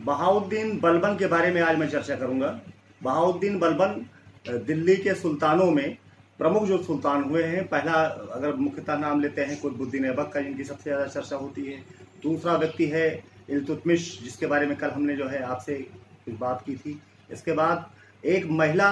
बहाउद्दीन बलबन के बारे में आज मैं चर्चा करूंगा। बहाउद्दीन बलबन दिल्ली के सुल्तानों में प्रमुख जो सुल्तान हुए हैं, पहला अगर मुख्यतः नाम लेते हैं कुतुबुद्दीन ऐबक का, जिनकी सबसे ज़्यादा चर्चा होती है। दूसरा व्यक्ति है इल्तुतमिश, जिसके बारे में कल हमने जो है आपसे कुछ बात की थी। इसके बाद एक महिला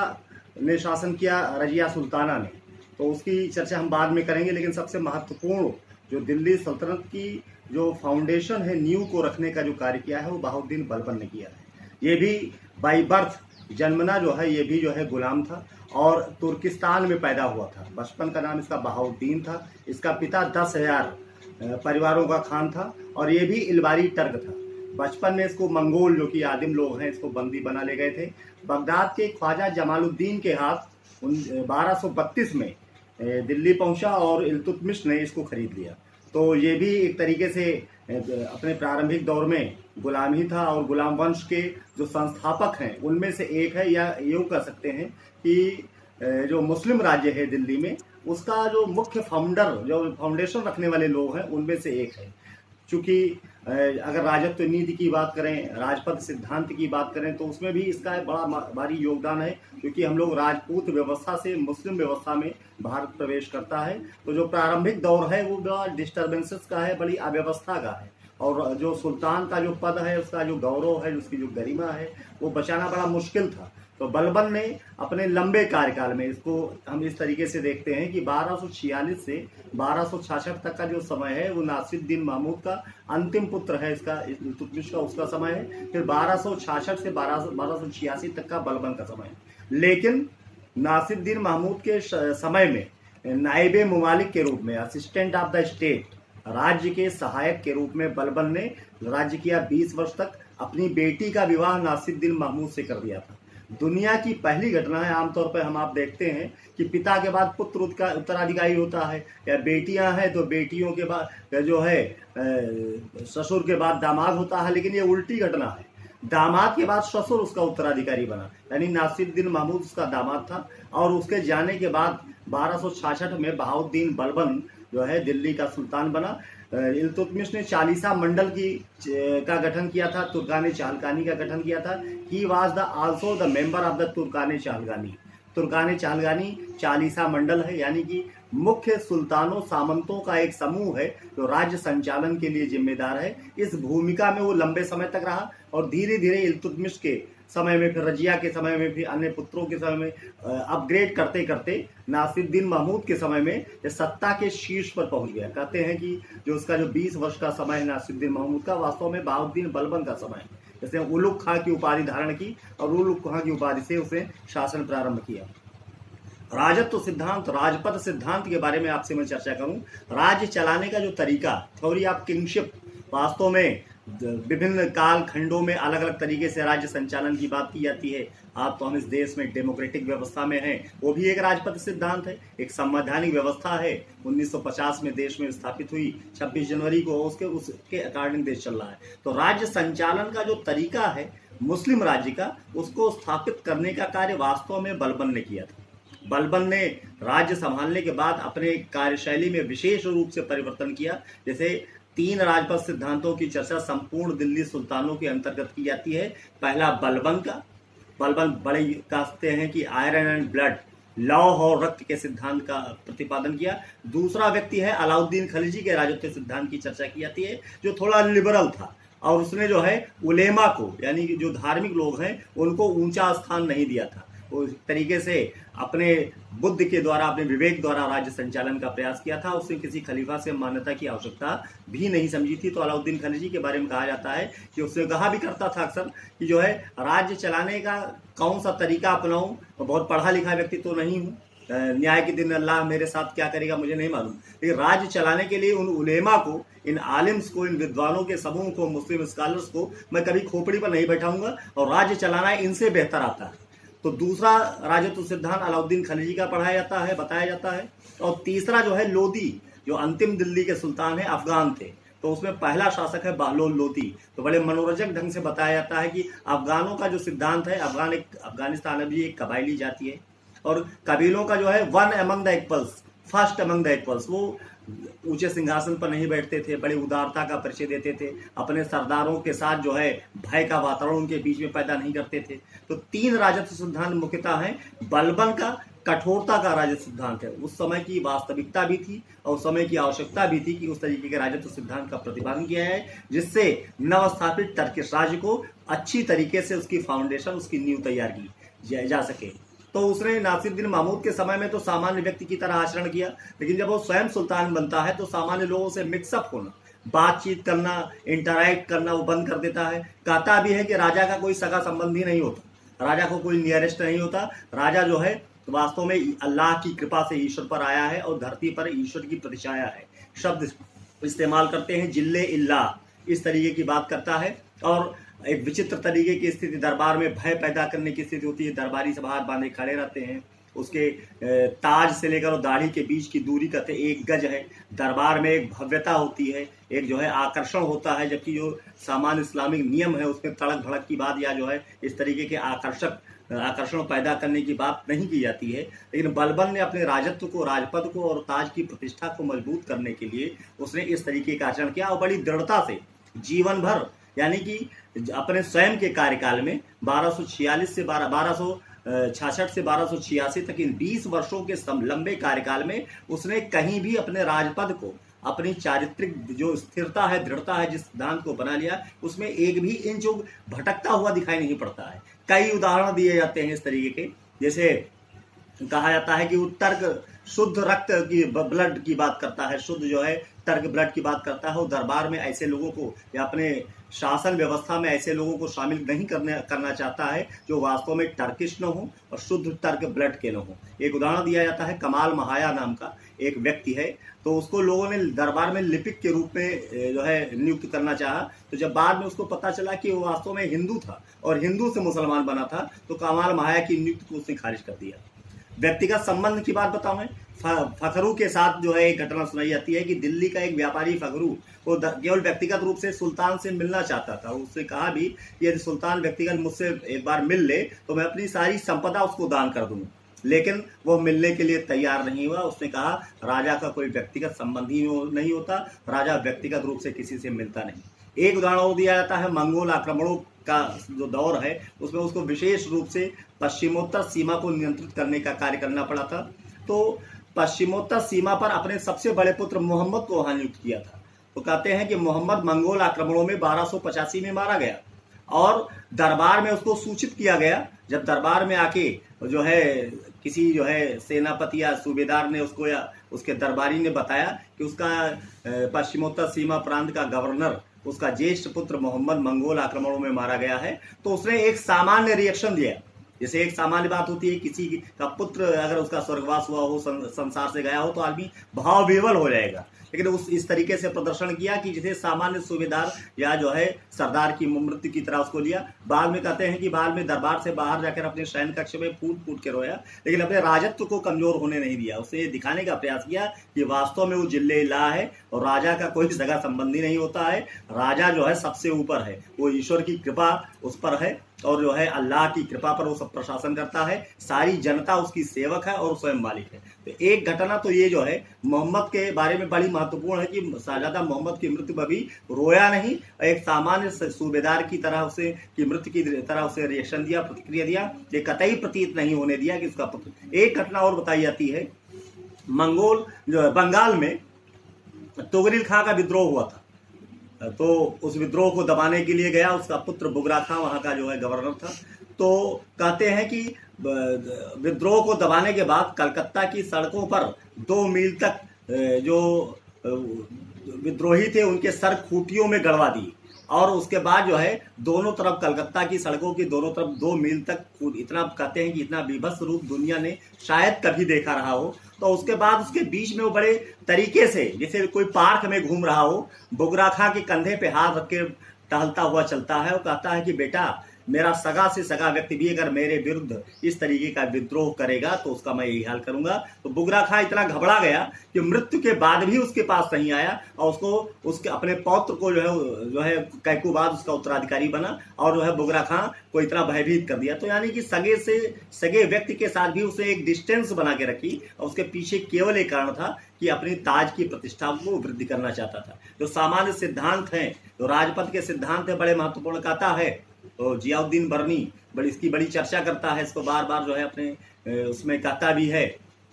ने शासन किया, रजिया सुल्ताना ने, तो उसकी चर्चा हम बाद में करेंगे। लेकिन सबसे महत्वपूर्ण जो दिल्ली सल्तनत की जो फाउंडेशन है, नींव को रखने का जो कार्य किया है, वो बहाउद्दीन बलबन ने किया है। ये भी बाई बर्थ, जन्मना जो है, ये भी जो है गुलाम था और तुर्किस्तान में पैदा हुआ था। बचपन का नाम इसका बहाउद्दीन था। इसका पिता 10,000 परिवारों का खान था और ये भी इलबारी टर्क था। बचपन में इसको मंगोल, जो कि आदिम लोग हैं, इसको बंदी बना ले गए थे। बगदाद के ख्वाजा जमालुद्दीन के हाथ 1232 में दिल्ली पहुंचा और इल्तुतमिश ने इसको खरीद लिया। तो ये भी एक तरीके से अपने प्रारंभिक दौर में गुलाम ही था और गुलाम वंश के जो संस्थापक हैं उनमें से एक है, या यूँ कह सकते हैं कि जो मुस्लिम राज्य है दिल्ली में, उसका जो मुख्य फाउंडर, जो फाउंडेशन रखने वाले लोग हैं, उनमें से एक है। चूँकि अगर राजत्व नीति की बात करें, राजपद सिद्धांत की बात करें, तो उसमें भी इसका बड़ा भारी योगदान है। क्योंकि हम लोग राजपूत व्यवस्था से मुस्लिम व्यवस्था में भारत प्रवेश करता है, तो जो प्रारंभिक दौर है वो बड़ा डिस्टर्बेंसेस का है, बड़ी अव्यवस्था का है। और जो सुल्तान का जो पद है, उसका जो गौरव है, उसकी जो गरिमा है, वो बचाना बड़ा मुश्किल था। तो बलबन ने अपने लंबे कार्यकाल में, इसको हम इस तरीके से देखते हैं कि 1246 से 1266 तक का जो समय है, वो नासिरुद्दीन महमूद का अंतिम पुत्र है, इसका इल्तुतमिश का, उसका समय है। फिर 1266 से 1286 तक का बलबन का समय है। लेकिन नासिरुद्दीन महमूद के समय में नायबे मुमालिक के रूप में, असिस्टेंट ऑफ द स्टेट, राज्य के सहायक के रूप में बलबन ने राज्य किया 20 वर्ष तक। अपनी बेटी का विवाह नासिरुद्दीन महमूद से कर दिया था। दुनिया की पहली घटना है। आमतौर पर हम आप देखते हैं कि पिता के बाद पुत्र उत्तराधिकारी होता है, या बेटियां हैं तो बेटियों के बाद जो है ससुर के बाद दामाद होता है। लेकिन ये उल्टी घटना है, दामाद के बाद ससुर उसका उत्तराधिकारी बना, यानी नासिरुद्दीन महमूद उसका दामाद था। और उसके जाने के बाद 1266 में बहाउद्दीन बलबन जो है दिल्ली का सुल्तान बना। इल्तुतमिश ने चालीसा मंडल का गठन किया था, तुर्कान चहलगानी का गठन किया था। He was the also the member of the Turkan Chahalgani. Turkan Chahalgani चालीसा मंडल है, यानी कि मुख्य सुल्तानों सामंतों का एक समूह है जो राज्य संचालन के लिए जिम्मेदार है। इस भूमिका में वो लंबे समय तक रहा और धीरे धीरे इल्तुतमिश के समय में, फिर रजिया के समय में, फिर अन्य पुत्रों के समय में अपग्रेड करते करते नासिरुद्दीन महमूद के समय में सत्ता के शीर्ष पर पहुंच गया। कहते हैं कि जो उसका जो 20 वर्ष का समय है नासिरुद्दीन महमूद का, वास्तव में बहाउद्दीन बलबन का समय है। जैसे उलुग खां की उपाधि धारण की और उलुग खां की उपाधि से उसने शासन प्रारंभ किया। राजत्व सिद्धांत, राजपद सिद्धांत के बारे में आपसे मैं चर्चा करूं। राज्य चलाने का जो तरीका, थ्योरी ऑफ किंगशिप, वास्तव में विभिन्न काल खंडों में अलग अलग तरीके से राज्य संचालन की बात की जाती है। आप तो हम इस देश में डेमोक्रेटिक व्यवस्था में हैं, वो भी एक राजपद सिद्धांत है, एक संवैधानिक व्यवस्था है। 1950 में देश में स्थापित हुई, 26 जनवरी को उसके अकॉर्डिंग देश चल रहा है। तो राज्य संचालन का जो तरीका है मुस्लिम राज्य का, उसको स्थापित करने का कार्य वास्तव में बलबन ने किया था। बलबन ने राज्य संभालने के बाद अपने कार्यशैली में विशेष रूप से परिवर्तन किया। जैसे 3 राजपद सिद्धांतों की चर्चा संपूर्ण दिल्ली सुल्तानों के अंतर्गत की जाती है। पहला बलबन का, बलबन बड़े कहते हैं कि आयरन एंड ब्लड, लौह और रक्त के सिद्धांत का प्रतिपादन किया। दूसरा व्यक्ति है अलाउद्दीन खिलजी के राजत्व सिद्धांत की चर्चा की जाती है, जो थोड़ा लिबरल था और उसने जो है उलेमा को, यानी कि जो धार्मिक लोग हैं, उनको ऊंचा स्थान नहीं दिया था। उस तरीके से अपने बुद्ध के द्वारा, अपने विवेक द्वारा राज्य संचालन का प्रयास किया था। उसने किसी खलीफा से मान्यता की आवश्यकता भी नहीं समझी थी। तो अलाउद्दीन खिलजी के बारे में कहा जाता है कि उसने कहा भी करता था अक्सर कि जो है राज्य चलाने का कौन सा तरीका अपनाऊं, तो बहुत पढ़ा लिखा व्यक्ति तो नहीं हूँ, न्याय के दिन अल्लाह मेरे साथ क्या करेगा मुझे नहीं मालूम, लेकिन राज्य चलाने के लिए उन उलेमा को, इन आलिम्स को, इन विद्वानों के समूह को, मुस्लिम स्कॉलर्स को मैं कभी खोपड़ी पर नहीं बैठाऊंगा और राज्य चलाना इनसे बेहतर आता है। तो दूसरा राजत्व सिद्धांत अलाउद्दीन खिलजी का पढ़ाया जाता है, बताया जाता है। और तीसरा जो है लोदी, जो अंतिम दिल्ली के सुल्तान है, अफगान थे, तो उसमें पहला शासक है बहलोल लोदी। तो बड़े मनोरंजक ढंग से बताया जाता है कि अफगानों का जो सिद्धांत है, अफगानिस्तान अभी एक कबायली जाति है और कबीलों का जो है one among the equals, first among the equals, वो ऊंचे सिंहासन पर नहीं बैठते थे, बड़ी उदारता का परिचय देते थे, अपने सरदारों के साथ जो है भय का वातावरण उनके बीच में पैदा नहीं करते थे। तो 3 राजत्व सिद्धांत मुख्यतः हैं। बलबन का कठोरता का राजत्व सिद्धांत है, उस समय की वास्तविकता भी थी और उस समय की आवश्यकता भी थी कि उस तरीके के राजत्व सिद्धांत का प्रतिपादन किया है जिससे नवस्थापित टर्किश राज्य को अच्छी तरीके से उसकी फाउंडेशन, उसकी नींव तैयार की जा सके। तो उसने नासिरुद्दीन महमूद के समय में तो सामान्य व्यक्ति की तरह आचरण किया, लेकिन जब वो स्वयं सुल्तान बनता है तो सामान्य लोगों से मिक्सअप होना, बातचीत करना, इंटरैक्ट करना वो बंद कर देता है। कहता भी है कि राजा का कोई सगा संबंधी नहीं होता, राजा को कोई नियरेस्ट नहीं होता। राजा जो है वास्तव में अल्लाह की कृपा से ईश्वर पर आया है और धरती पर ईश्वर की प्रतिछाया है। शब्द इस्तेमाल करते हैं जिल्ले इल्लाह, इस तरीके की बात करता है। और एक विचित्र तरीके की स्थिति, दरबार में भय पैदा करने की स्थिति होती है। दरबारी सब हाथ बांधे खड़े रहते हैं, उसके ताज से लेकर और दाढ़ी के बीच की दूरी कहते 1 गज है। दरबार में एक भव्यता होती है, एक जो है आकर्षण होता है, जबकि जो सामान्य इस्लामिक नियम है उसमें तड़क भड़क की बात या जो है इस तरीके के आकर्षण पैदा करने की बात नहीं की जाती है। लेकिन बलबन ने अपने राजत्व को, राजपद को और ताज की प्रतिष्ठा को मजबूत करने के लिए उसने इस तरीके का आचरण किया और बड़ी दृढ़ता से जीवन भर, यानी कि अपने स्वयं के कार्यकाल में 1266 से 1286 तक इन 20 वर्षों के लंबे कार्यकाल में उसने कहीं भी अपने राजपद को, अपनी चारित्रिक जो स्थिरता है, दृढ़ता है, जिस सिद्धांत को बना लिया उसमें एक भी इंच भटकता हुआ दिखाई नहीं पड़ता है। कई उदाहरण दिए जाते हैं इस तरीके के, जैसे कहा जाता है कि वो तर्क शुद्ध रक्त की, ब्लड की बात करता है, शुद्ध जो है तर्क ब्लड की बात करता है। और दरबार में ऐसे लोगों को या अपने शासन व्यवस्था में ऐसे लोगों को शामिल नहीं करना चाहता है जो वास्तव में टर्किश न हो और शुद्ध तर्क ब्लड के न हो। एक उदाहरण दिया जाता है, कमाल महाया नाम का एक व्यक्ति है, तो उसको लोगों ने दरबार में लिपिक के रूप में जो है नियुक्त करना चाहा। तो जब बाद में उसको पता चला कि वो वास्तव में हिंदू था और हिंदू से मुसलमान बना था, तो कमाल महाया की नियुक्ति को उसने खारिज कर दिया। व्यक्तिगत संबंध की बात बताऊं मैं, फखरू के साथ जो है एक घटना सुनाई जाती है कि दिल्ली का एक व्यापारी फखरू वो केवल व्यक्तिगत रूप से सुल्तान से मिलना चाहता था। उसने कहा भी कि यदि सुल्तान व्यक्तिगत मुझसे एक बार मिल ले तो मैं अपनी सारी संपदा उसको दान कर दूंगा, लेकिन वो मिलने के लिए तैयार नहीं हुआ। उसने कहा राजा का कोई व्यक्तिगत संबंध ही नहीं होता, राजा व्यक्तिगत रूप से किसी से मिलता नहीं। एक उदाहरण और दिया जाता है, मंगोल आक्रमणों का जो दौर है उसमें उसको विशेष रूप से पश्चिमोत्तर सीमा को नियंत्रित करने का कार्य करना पड़ा था। तो पश्चिमोत्तर सीमा पर अपने सबसे बड़े पुत्र मोहम्मद को वहां नियुक्त किया था। तो कहते हैं कि मोहम्मद मंगोल आक्रमणों में 1285 में मारा गया और दरबार में उसको सूचित किया गया। जब दरबार में आके जो है किसी जो है सेनापति या सूबेदार ने उसको या उसके दरबारी ने बताया कि उसका पश्चिमोत्तर सीमा प्रांत का गवर्नर, उसका ज्येष्ठ पुत्र मोहम्मद मंगोल आक्रमणों में मारा गया है, तो उसने एक सामान्य रिएक्शन दिया। जैसे एक सामान्य बात होती है, किसी का पुत्र अगर उसका स्वर्गवास हुआ हो, संसार से गया हो, तो आदमी भाव विवल हो जाएगा। लेकिन उस इस तरीके से प्रदर्शन किया कि जैसे सामान्य सूबेदार या जो है सरदार की मृत्यु की तरह उसको लिया। बाद में कहते हैं कि बाद में दरबार से बाहर जाकर अपने शयन कक्ष में फूट फूट के रोया, लेकिन अपने राजत्व को कमजोर होने नहीं दिया। उसे दिखाने का प्रयास किया कि वास्तव में वो जिल्ले इलाह है और राजा का कोई सगा संबंधी नहीं होता है। राजा जो है सबसे ऊपर है, वो ईश्वर की कृपा उस पर है और जो है अल्लाह की कृपा पर वो सब प्रशासन करता है। सारी जनता उसकी सेवक है और स्वयं मालिक है। तो एक घटना तो ये जो है मोहम्मद के बारे में बड़ी महत्वपूर्ण है कि शाहजादा मोहम्मद की मृत्यु पर भी रोया नहीं, एक सामान्य सूबेदार की तरह उसे की मृत्यु की तरह उसे रिएक्शन दिया, प्रतिक्रिया दिया। ये कतई प्रतीत नहीं होने दिया कि उसका पुत्र। एक घटना और बताई जाती है, मंगोल जो है बंगाल में तुगरिल खां का विद्रोह हुआ था, तो उस विद्रोह को दबाने के लिए गया। उसका पुत्र बुगरा खां वहाँ का जो है गवर्नर था। तो कहते हैं कि विद्रोह को दबाने के बाद कलकत्ता की सड़कों पर 2 मील तक जो विद्रोही थे उनके सर खूंटियों में गड़वा दिए और उसके बाद जो है दोनों तरफ कलकत्ता की सड़कों की दोनों तरफ 2 मील तक, इतना कहते हैं कि इतना बीभत्स रूप दुनिया ने शायद कभी देखा रहा हो। तो उसके बाद उसके बीच में वो बड़े तरीके से जैसे कोई पार्क में घूम रहा हो, बुगरा खां के कंधे पे हाथ रख के टहलता हुआ चलता है। वो कहता है कि बेटा मेरा सगा से सगा व्यक्ति भी अगर मेरे विरुद्ध इस तरीके का विद्रोह करेगा तो उसका मैं यही हाल करूंगा। तो बुगरा खां इतना घबरा गया कि मृत्यु के बाद भी उसके पास नहीं आया और उसको उसके अपने पौत्र को जो है कैकूबाद उसका उत्तराधिकारी बना और जो है बुगरा खां को इतना भयभीत कर दिया। तो यानी कि सगे व्यक्ति के साथ भी उसे एक डिस्टेंस बना के रखी और उसके पीछे केवल एक कारण था कि अपनी ताज की प्रतिष्ठा को वृद्धि करना चाहता था। जो सामान्य सिद्धांत हैं, जो राजपथ के सिद्धांत है, बड़े महत्वपूर्ण कहता है। तो जियाउद्दीन बर्नी इसकी बड़ी चर्चा करता है, इसको बार बार जो है अपने उसमें कहता भी है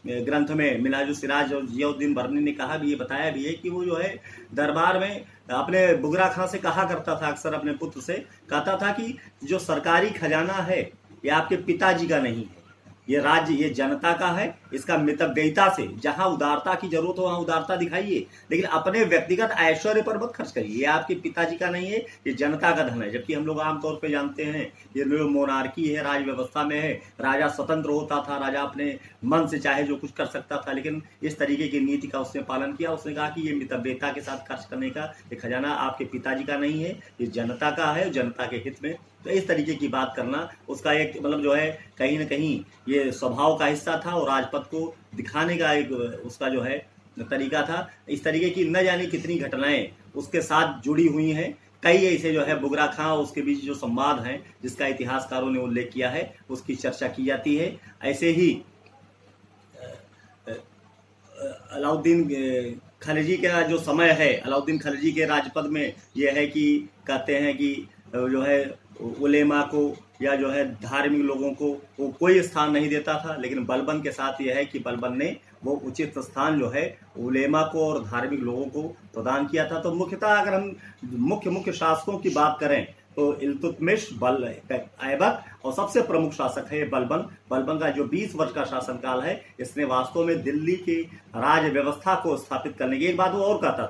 ग्रंथ में मिनहाजुस सिराज। और जियाउद्दीन बर्नी ने कहा भी है, बताया भी है कि वो जो है दरबार में अपने बुगरा खां से कहा करता था, अक्सर अपने पुत्र से कहता था कि जो सरकारी खजाना है ये आपके पिताजी का नहीं है, ये राज्य ये जनता का है। इसका मितव्ययिता से जहां उदारता की जरूरत हो वहां उदारता दिखाइए, लेकिन अपने व्यक्तिगत ऐश्वर्य पर मत खर्च करिए। ये आपके पिताजी का नहीं है, ये जनता का धन है। जबकि हम लोग आमतौर पे जानते हैं ये जो मोनार्की है, राज व्यवस्था में है, राजा स्वतंत्र होता था, राजा अपने मन से चाहे जो कुछ कर सकता था, लेकिन इस तरीके की नीति का उसने पालन किया। उसने कहा कि ये मितव्ययिता के साथ खर्च करने का ये खजाना आपके पिताजी का नहीं है, ये जनता का है, जनता के हित में। तो इस तरीके की बात करना उसका एक मतलब जो है कहीं ना कहीं ये स्वभाव का हिस्सा था और राजपथ को दिखाने का एक उसका जो है तरीका था। इस तरीके की न जाने कितनी घटनाएं उसके साथ जुड़ी हुई हैं। कई ऐसे जो है बुगरा खां और उसके बीच जो संवाद हैं जिसका इतिहासकारों ने उल्लेख किया है, उसकी चर्चा की जाती है। ऐसे ही अलाउद्दीन खिलजी का जो समय है, अलाउद्दीन खिलजी के राजपथ में यह है कि कहते हैं कि जो है उलेमा को या जो है धार्मिक लोगों को वो कोई स्थान नहीं देता था, लेकिन बलबन के साथ यह है कि बलबन ने वो उचित स्थान जो है उलेमा को और धार्मिक लोगों को प्रदान किया था। तो मुख्यतः अगर हम मुख्य शासकों की बात करें तो इल्तुतमिश, ऐबक और सबसे प्रमुख शासक है बलबन। बलबन का जो 20 वर्ष का शासनकाल है, इसने वास्तव में दिल्ली की राज व्यवस्था को स्थापित करने की एक बात वो और कहता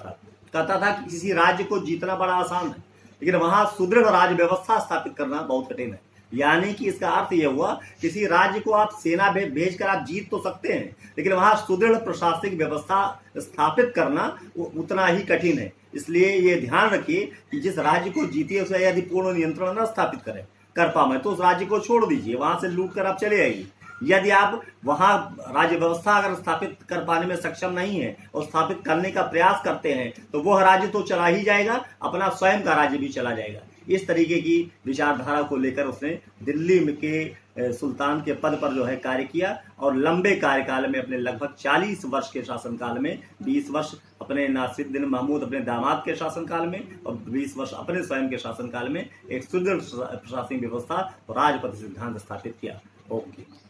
था कि किसी राज्य को जीतना बड़ा आसान है, लेकिन वहां सुदृढ़ राज व्यवस्था स्थापित करना बहुत कठिन है। यानी कि इसका अर्थ यह हुआ किसी राज्य को आप सेना भेजकर आप जीत तो सकते हैं, लेकिन वहां सुदृढ़ प्रशासनिक व्यवस्था स्थापित करना वो उतना ही कठिन है। इसलिए ये ध्यान रखिए कि जिस राज्य को जीतिए उसे यदि पूर्ण नियंत्रण न स्थापित कर पाए तो उस राज्य को छोड़ दीजिए, वहां से लूट कर आप चले आइए। यदि आप वहां राज्य व्यवस्था अगर स्थापित कर पाने में सक्षम नहीं है और स्थापित करने का प्रयास करते हैं तो वह राज्य तो चला ही जाएगा, अपना स्वयं का राज्य भी चला जाएगा। इस तरीके की विचारधारा को लेकर उसने दिल्ली के सुल्तान के पद पर जो है कार्य किया और लंबे कार्यकाल में अपने लगभग 40 वर्ष के शासनकाल में 20 वर्ष अपने नासिरुद्दीन महमूद अपने दामाद के शासनकाल में और 20 वर्ष अपने स्वयं के शासनकाल में एक सुदृढ़ प्रशासनिक व्यवस्था और राजपथ सिद्धांत स्थापित किया। ओके।